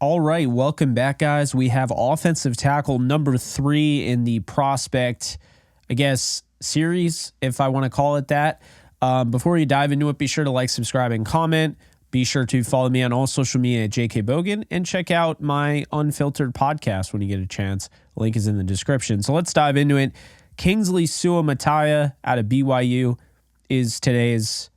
All right, welcome back, guys. We have offensive tackle number 3 in the prospect, series, if I want to call it that. Before you dive into it, be sure to like, subscribe, and comment. Be sure to follow me on all social media at JKBogan and check out my unfiltered podcast when you get a chance. Link is in the description. So let's dive into it. Kingsley Suamataia out of BYU is today's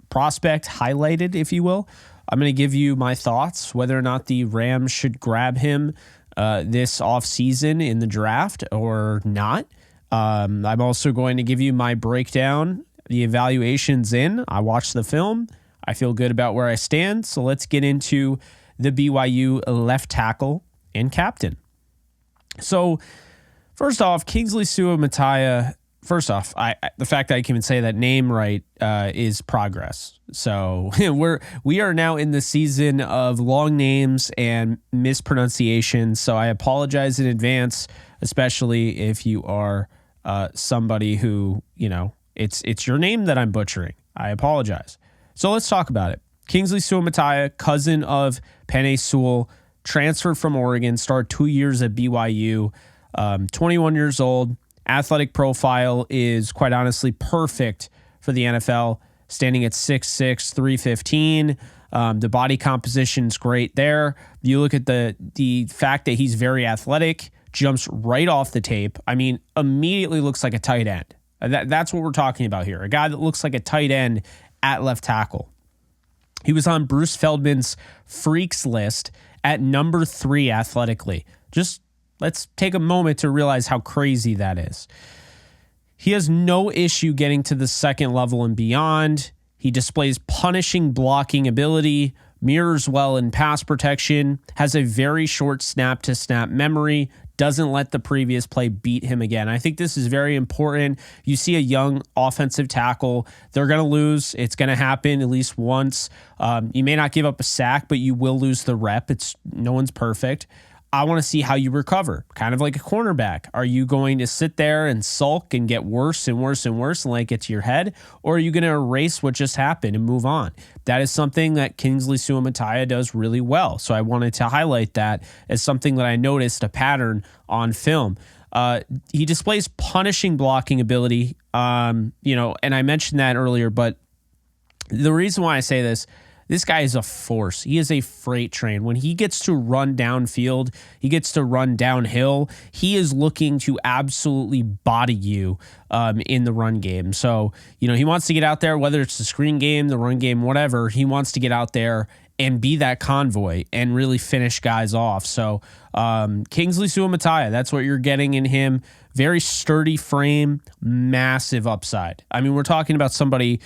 prospect highlighted, if you will. I'm going to give you my thoughts, whether or not the Rams should grab him this offseason in the draft or not. I'm also going to give you my breakdown, the evaluations in. I watched the film. I feel good about where I stand. So let's get into the BYU left tackle and captain. So first off, Kingsley Suamataia. First off, the fact that I can even say that name right is progress. So we are now in the season of long names and mispronunciations. So I apologize in advance, especially if you are somebody who, it's your name that I'm butchering. I apologize. So let's talk about it. Kingsley Suamataia, cousin of Penei Sewell, transferred from Oregon, started 2 years at BYU, 21 years old. Athletic profile is quite honestly perfect for the NFL, standing at 6'6", 315. The body composition is great there. You look at the fact that he's very athletic, jumps right off the tape. I mean, immediately looks like a tight end. That's what we're talking about here. A guy that looks like a tight end at left tackle. He was on Bruce Feldman's freaks list at number 3 athletically. Just let's take a moment to realize how crazy that is. He has no issue getting to the second level and beyond. He displays punishing blocking ability, mirrors well in pass protection, has a very short snap-to-snap memory, doesn't let the previous play beat him again. I think this is very important. You see a young offensive tackle, they're going to lose. It's going to happen at least once. You may not give up a sack, but you will lose the rep. No one's perfect. I want to see how you recover, kind of like a cornerback. Are you going to sit there and sulk and get worse and worse and worse and let it get to your head? Or are you going to erase what just happened and move on? That is something that Kingsley Suamataia does really well. So I wanted to highlight that as something that I noticed a pattern on film. He displays punishing blocking ability, and I mentioned that earlier, but the reason why I say this guy is a force. He is a freight train. When he gets to run downfield, he gets to run downhill, he is looking to absolutely body you in the run game. So, he wants to get out there, whether it's the screen game, the run game, whatever, he wants to get out there and be that convoy and really finish guys off. So Kingsley Suamataia, that's what you're getting in him. Very sturdy frame, massive upside. I mean, we're talking about somebody,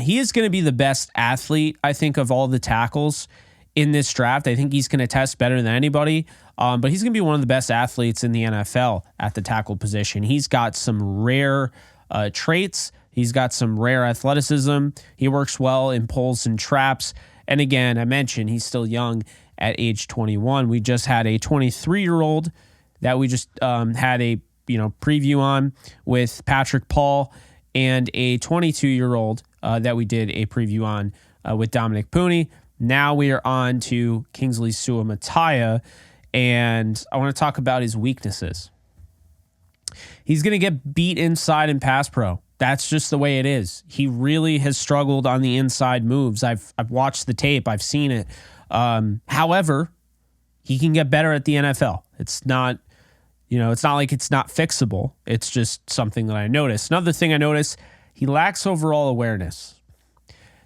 he is going to be the best athlete, I think, of all the tackles in this draft. I think he's going to test better than anybody, but he's going to be one of the best athletes in the NFL at the tackle position. He's got some rare traits. He's got some rare athleticism. He works well in pulls and traps. And again, I mentioned he's still young at age 21. We just had a 23-year-old that we just had a preview on with Patrick Paul, and a 22-year-old that we did a preview on with Dominic Pooney. Now we are on to Kingsley Suamataia, and I want to talk about his weaknesses. He's going to get beat inside in pass pro. That's just the way it is. He really has struggled on the inside moves. I've watched the tape. I've seen it. However, he can get better at the NFL. It's not like it's not fixable. It's just something that I noticed. Another thing I noticed, he lacks overall awareness.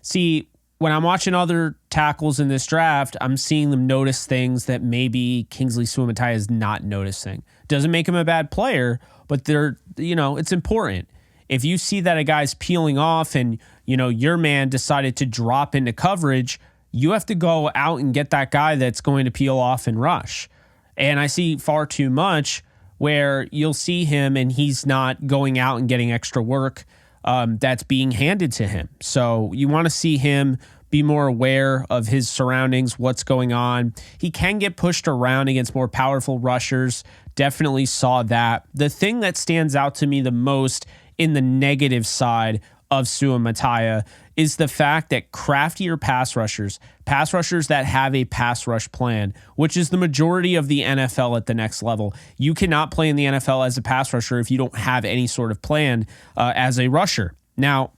See, when I'm watching other tackles in this draft, I'm seeing them notice things that maybe Kingsley Suamataia is not noticing. Doesn't make him a bad player, but it's important. If you see that a guy's peeling off and, your man decided to drop into coverage, you have to go out and get that guy that's going to peel off and rush. And I see far too much where you'll see him and he's not going out and getting extra work that's being handed to him. So you want to see him be more aware of his surroundings, what's going on. He can get pushed around against more powerful rushers. Definitely saw that. The thing that stands out to me the most in the negative side of Suamataia is the fact that craftier pass rushers that have a pass rush plan, which is the majority of the NFL at the next level. You cannot play in the NFL as a pass rusher if you don't have any sort of plan as a rusher. Now,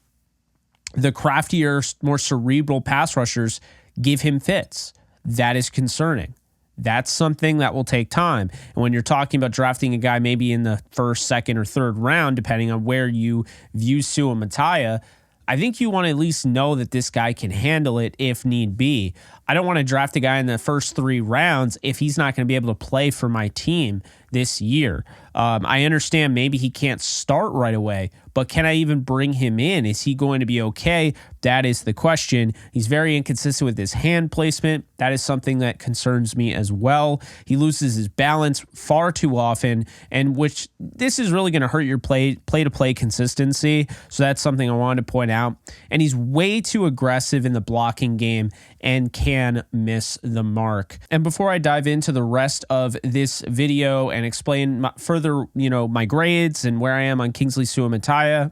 the craftier, more cerebral pass rushers give him fits. That is concerning. That's something that will take time. And when you're talking about drafting a guy maybe in the first, second, or third round, depending on where you view Suamataia, I think you want to at least know that this guy can handle it if need be. I don't want to draft a guy in the first 3 rounds if he's not going to be able to play for my team this year. I understand maybe he can't start right away, but can I even bring him in? Is he going to be okay? That is the question. He's very inconsistent with his hand placement. That is something that concerns me as well. He loses his balance far too often, and which this is really going to hurt your play-to-play consistency. So that's something I wanted to point out. And he's way too aggressive in the blocking game and can miss the mark. And before I dive into the rest of this video and explain further, my grades and where I am on Kingsley Suamataia,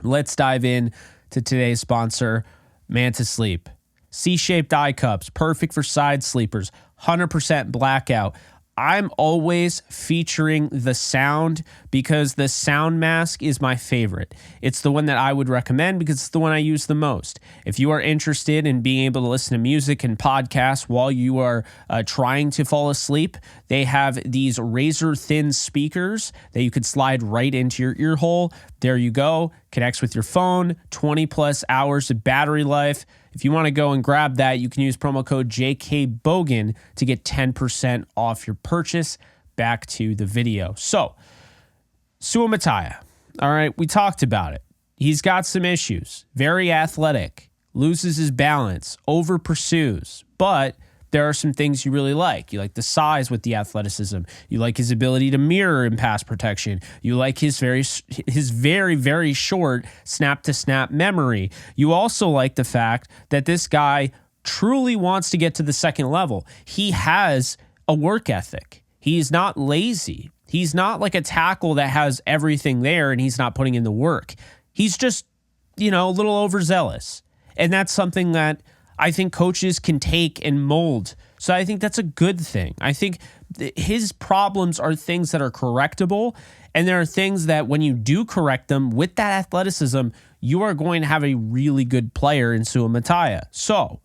let's dive in to today's sponsor, Mantis Sleep. C-shaped eye cups, perfect for side sleepers, 100% blackout. I'm always featuring the sound because the sound mask is my favorite. It's the one that I would recommend because it's the one I use the most. If you are interested in being able to listen to music and podcasts while you are trying to fall asleep, they have these razor thin speakers that you could slide right into your ear hole. There you go. Connects with your phone, 20 plus hours of battery life. If you want to go and grab that, you can use promo code JKBogan to get 10% off your purchase. Back to the video. So, Suamataia. All right, we talked about it. He's got some issues. Very athletic. Loses his balance. Over pursues. But there are some things you really like. You like the size with the athleticism. You like his ability to mirror in pass protection. You like his very, very short snap-to-snap memory. You also like the fact that this guy truly wants to get to the second level. He has a work ethic. He's not lazy. He's not like a tackle that has everything there and he's not putting in the work. He's just, a little overzealous. And that's something that I think coaches can take and mold. So I think that's a good thing. I think his problems are things that are correctable. And there are things that when you do correct them with that athleticism, you are going to have a really good player in Suamataia. So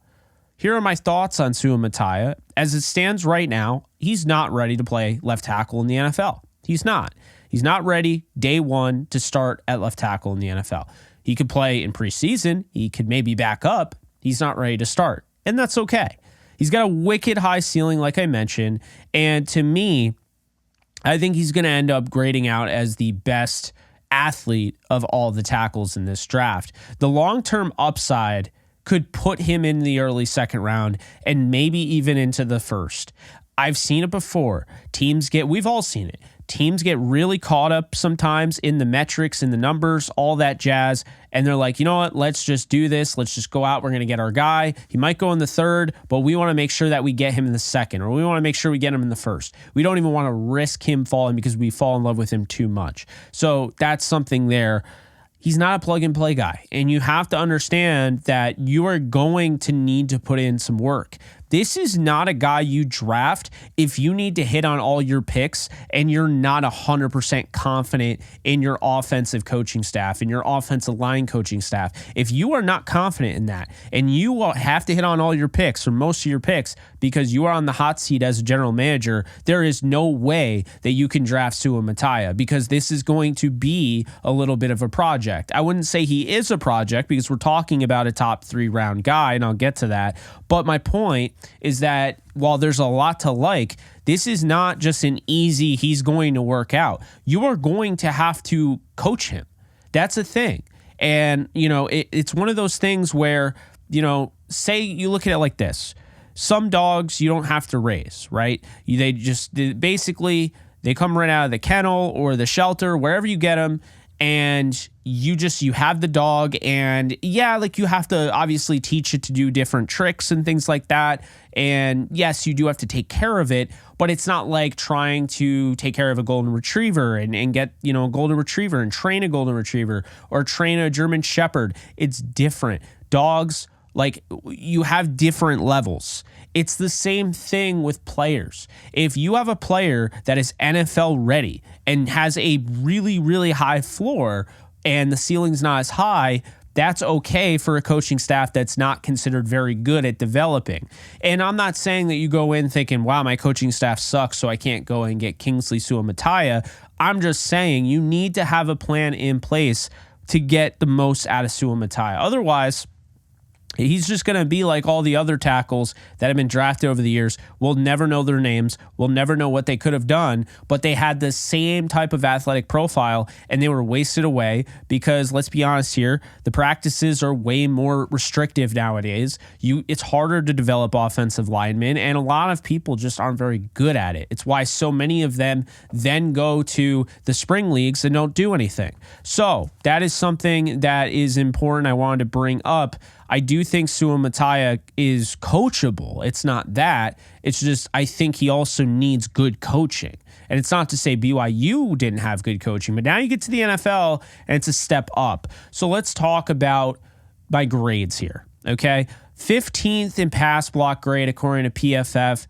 here are my thoughts on Suamataia. As it stands right now, he's not ready to play left tackle in the NFL. He's not. He's not ready day one to start at left tackle in the NFL. He could play in preseason. He could maybe back up. He's not ready to start, and that's okay. He's got a wicked high ceiling, like I mentioned, and to me, I think he's going to end up grading out as the best athlete of all the tackles in this draft. The long-term upside could put him in the early second round and maybe even into the first. I've seen it before. We've all seen it. Teams get really caught up sometimes in the metrics, in the numbers, all that jazz. And they're like, you know what? Let's just do this. Let's just go out. We're going to get our guy. He might go in the third, but we want to make sure that we get him in the second, or we want to make sure we get him in the first. We don't even want to risk him falling because we fall in love with him too much. So that's something there. He's not a plug and play guy. And you have to understand that you are going to need to put in some work. This is not a guy you draft if you need to hit on all your picks and you're not 100% confident in your offensive coaching staff, in your offensive line coaching staff. If you are not confident in that and you have to hit on all your picks or most of your picks because you are on the hot seat as a general manager, there is no way that you can draft Suamataia because this is going to be a little bit of a project. I wouldn't say he is a project because we're talking about a top 3 round guy, and I'll get to that. But my point is that while there's a lot to like, this is not just an easy, he's going to work out. You are going to have to coach him. That's a thing. And, it's one of those things where, say you look at it like this. Some dogs you don't have to raise, right? They come right out of the kennel or the shelter, wherever you get them, and you have the dog, and yeah, like you have to obviously teach it to do different tricks and things like that. And yes, you do have to take care of it, but it's not like trying to take care of a golden retriever and get, a golden retriever and train a golden retriever or train a German Shepherd. It's different. Dogs, like, you have different levels. It's the same thing with players. If you have a player that is NFL ready and has a really, really high floor and the ceiling's not as high, that's okay for a coaching staff that's not considered very good at developing. And I'm not saying that you go in thinking, wow, my coaching staff sucks, so I can't go and get Kingsley Suamataia. I'm just saying you need to have a plan in place to get the most out of Suamataia. Otherwise, he's just going to be like all the other tackles that have been drafted over the years. We'll never know their names. We'll never know what they could have done, but they had the same type of athletic profile and they were wasted away because, let's be honest here, the practices are way more restrictive nowadays. It's harder to develop offensive linemen, and a lot of people just aren't very good at it. It's why so many of them then go to the spring leagues and don't do anything. So that is something that is important I wanted to bring up. I do think Suamataia is coachable. It's not that. It's just I think he also needs good coaching. And it's not to say BYU didn't have good coaching, but now you get to the NFL and it's a step up. So let's talk about my grades here, okay? 15th in pass block grade according to PFF,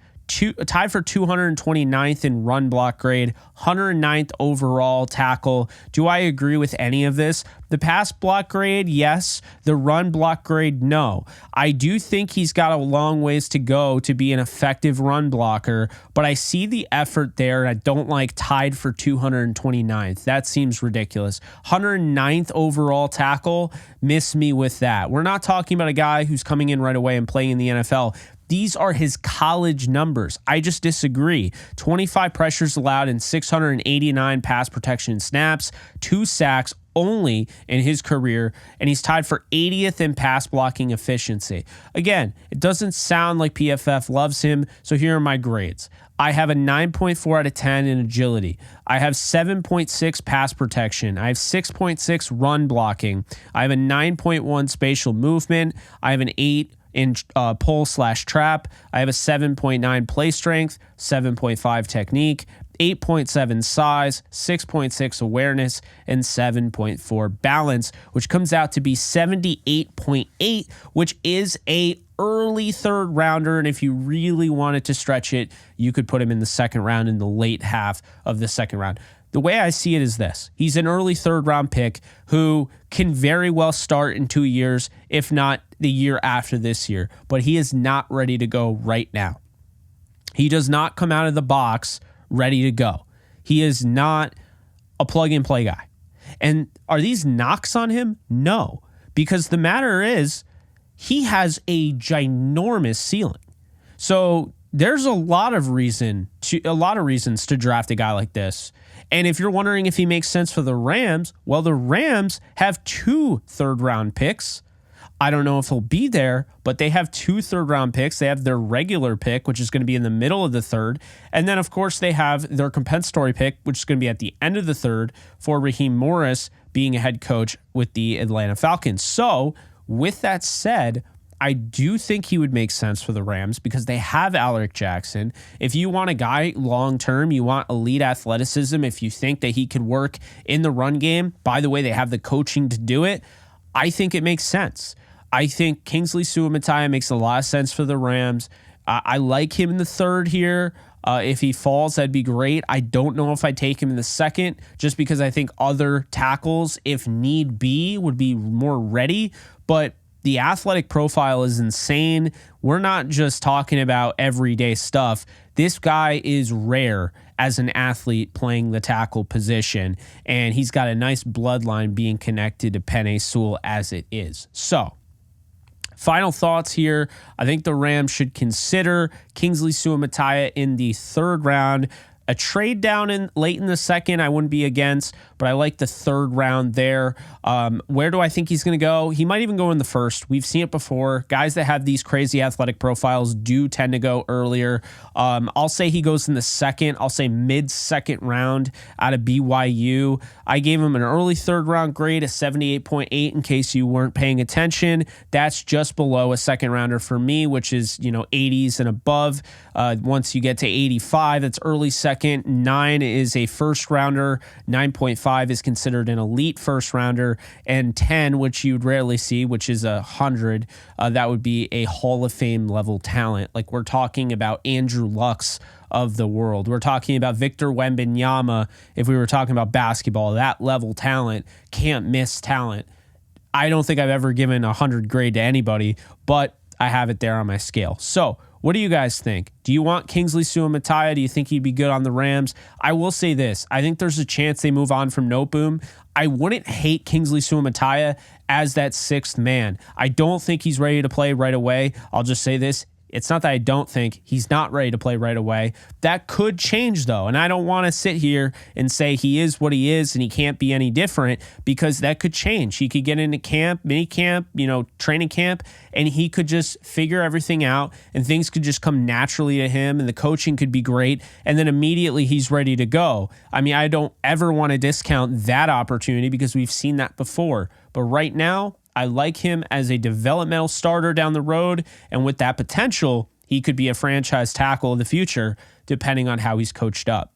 tied for 229th in run block grade, 109th overall tackle. Do I agree with any of this? The pass block grade, yes. The run block grade, no. I do think he's got a long ways to go to be an effective run blocker, but I see the effort there, and I don't like tied for 229th. That seems ridiculous. 109th overall tackle, miss me with that. We're not talking about a guy who's coming in right away and playing in the NFL. These are his college numbers. I just disagree. 25 pressures allowed in 689 pass protection snaps, 2 sacks only in his career, and he's tied for 80th in pass blocking efficiency. Again, it doesn't sound like PFF loves him, so here are my grades. I have a 9.4 out of 10 in agility. I have 7.6 pass protection. I have 6.6 run blocking. I have a 9.1 spatial movement. I have an 8 in pull/trap. I have a 7.9 play strength, 7.5 technique, 8.7 size, 6.6 awareness, and 7.4 balance, which comes out to be 78.8, which is a early third rounder. And if you really wanted to stretch it, you could put him in the second round, in the late half of the second round. The way I see it is this. He's an early third round pick who can very well start in 2 years, if not the year after this year, but he is not ready to go right now. He does not come out of the box ready to go. He is not a plug and play guy. And are these knocks on him? No, because the matter is he has a ginormous ceiling. So there's a lot of reasons to draft a guy like this. And if you're wondering if he makes sense for the Rams, well, the Rams have 2 third-round picks. I don't know if he'll be there, but they have 2 third-round picks. They have their regular pick, which is going to be in the middle of the third. And then, of course, they have their compensatory pick, which is going to be at the end of the third for Raheem Morris being a head coach with the Atlanta Falcons. So, with that said, I do think he would make sense for the Rams because they have Alaric Jackson. If you want a guy long-term, you want elite athleticism, if you think that he could work in the run game, by the way, they have the coaching to do it, I think it makes sense. I think Kingsley Suamataia makes a lot of sense for the Rams. I like him in the third here. If he falls, that'd be great. I don't know if I'd take him in the second just because I think other tackles, if need be, would be more ready. But the athletic profile is insane. We're not just talking about everyday stuff. This guy is rare as an athlete playing the tackle position, and he's got a nice bloodline being connected to Penei Sewell as it is. So, final thoughts here. I think the Rams should consider Kingsley Suamataia in the third round. A trade down in late in the second, I wouldn't be against, but I like the third round there. Where do I think he's going to go? He might even go in the first. We've seen it before. Guys that have these crazy athletic profiles do tend to go earlier. I'll say he goes in the second. I'll say mid-second round out of BYU. I gave him an early third round grade, a 78.8 in case you weren't paying attention. That's just below a second rounder for me, which is, 80s and above. Once you get to 85, that's early second. 9 is a first rounder. 9.5 is considered an elite first rounder. And 10, which you'd rarely see, which is 100, that would be a Hall of Fame level talent. Like we're talking about Andrew Luck's of the world. We're talking about Victor Wembanyama. If we were talking about basketball, that level talent, can't miss talent. I don't think I've ever given a 100 grade to anybody, but I have it there on my scale. So what do you guys think? Do you want Kingsley Suamataia? Do you think he'd be good on the Rams? I will say this. I think there's a chance they move on from Noteboom. I wouldn't hate Kingsley Suamataia as that sixth man. I don't think he's ready to play right away. I'll just say this. It's not that I don't think he's not ready to play right away. That could change, though. And I don't want to sit here and say he is what he is and he can't be any different, because that could change. He could get into camp, mini camp, training camp, and he could just figure everything out and things could just come naturally to him and the coaching could be great. And then immediately he's ready to go. I mean, I don't ever want to discount that opportunity because we've seen that before. But right now, I like him as a developmental starter down the road, and with that potential, he could be a franchise tackle in the future, depending on how he's coached up.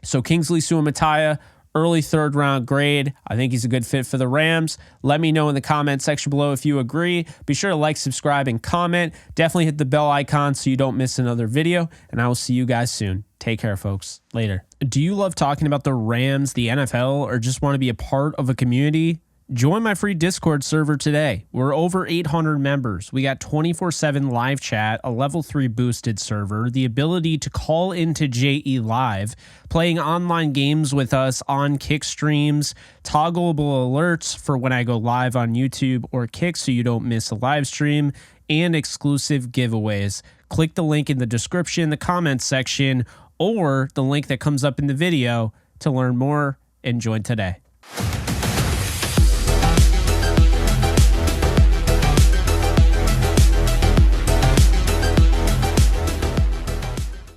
So Kingsley Suamataia, early third round grade. I think he's a good fit for the Rams. Let me know in the comment section below if you agree. Be sure to like, subscribe, and comment. Definitely hit the bell icon so you don't miss another video, and I will see you guys soon. Take care, folks. Later. Do you love talking about the Rams, the NFL, or just want to be a part of a community? Join my free Discord server today. We're over 800 members. We got 24/7 live chat, a level 3 boosted server, the ability to call into JE Live, playing online games with us on Kick streams, toggleable alerts for when I go live on YouTube or Kick so you don't miss a live stream, and exclusive giveaways. Click the link in the description, the comments section, or the link that comes up in the video to learn more and join today.